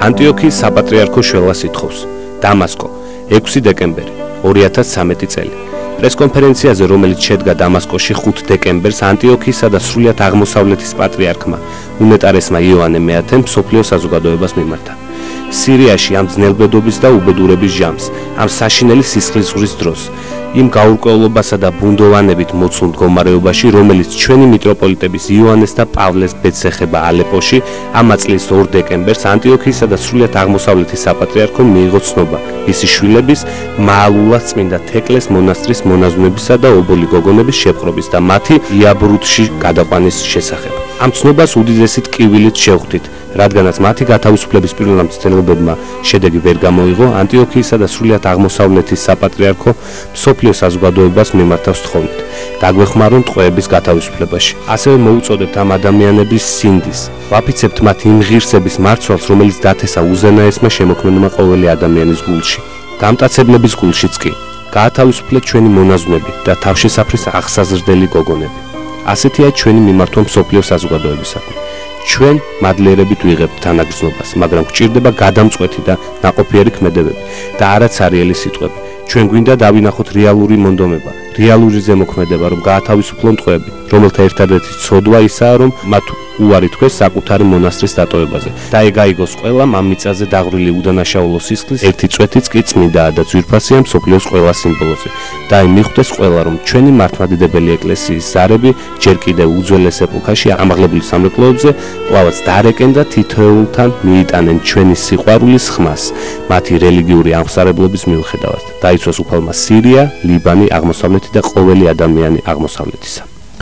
ანტიოქიის საპატრიარქო შველას ითხოვს. დამასკო, 6 დეკემბერი 2013 წელი. პრესკონფერენციაზე, რომელიც შედგა დამასკოში 5 დეკემბერს, ანტიოქიისა და სრულიად აღმოსავლეთის პატრიარქმა უნეტარესმა იოანე მე-10 მსოფლიო საზოგადოებას მიმართა. სირიაში ამ ძნელბედობის და უბედურების ჟამს, ამ საშინელი სისხლისღვრიის დროს, იმ გაურკვევლობასა და ბუნდოვანებით მოცულ მდგომარეობაში, რომელიც ჩვენი მიტროპოლიტების იოანეს და პავლეს ბედს ეხება ალეპოში, ამ წლის 2 დეკემბერს ანტიოქიისა და სრულიად აღმოსავლეთის საპატრიარქომ მიიღო ცნობა მისი შვილების, მაალულას წმინდა თეკლეს მონასტრის მონაზვნებისა და ობოლი გოგონების შეპყრობის და მათი იაბრუთში გადაყვანის შესახებ. ამ ცნობას უდიდესი ტკივილით შევხვდით, რადგანაც მათი გათავისუფლების პირველმა მცდელობებმა შედეგი ვერ გამოიღო, ანტიოქიისა და სრულიად აღმოსავლეთის საპატრიარქო მსოფლიო საზოგადოებას მიმართავს თხოვნით, დაგვეხმარონ ტყვეების გათავისუფლებაში. ასევე მოუწოდებთ ამ ადამიანების სინდის, ვაფიცებთ მათ იმ ღირსების მარცვალს, რომელიც დათესა უზენაესმა შემოქმედმა ყოველი ადამიანის გულში, გამტაცებლების გულშიც კი. გაათავისუფლეთ ჩვენი მონაზვნები და თავშესაფრის აღსაზრდელი გოგონები. ასეთია ჩვენი მიმართვა მსოფლიო საზოგადოებისადმი. ჩვენ მადლიერებით ვიღებთ თანაგრძნობას, მაგრამ გვჭირდება გადამწყვეტი და ნაყოფიერი ქმედებები და არა ცარიელი სიტყვები. ჩვენ გვინდა დავინახოთ რეალური მონდომება, რეალური ზემოქმედება, რომ გაათავისუფლონ ტყვეები, რომელთა ერთადერთი ცოდვა ისაა, რომ მათ უარი თქვეს საკუთარი მონასტრის დატოვებაზე და ეგაიგოს ყველამ ამ მიწაზე დაღვრილი უდანაშაულო სისხლის ერთი წვეთიც კი წმინდაა და ძვირფასია მსოფლიოს ყველა სიმბოლოზე და აი მიხვდეს ყველა, რომ ჩვენი მართლმადიდებელი ეკლესიის ზარები ჯერ კიდევ უძველეს ეპოქაში ამაღლებული სამრეკლოებზე კვლავაც დარეკენ და თითოეულთან მიიტანენ ჩვენი სიყვარულის ხმას მათი რელიგიური აღმსარებლობის მიუხედავად. დაიცვას უფალმა სირია, ლიბანი, აღმოსავლეთი და ყოველი ადამიანი აღმოსავლეთისა.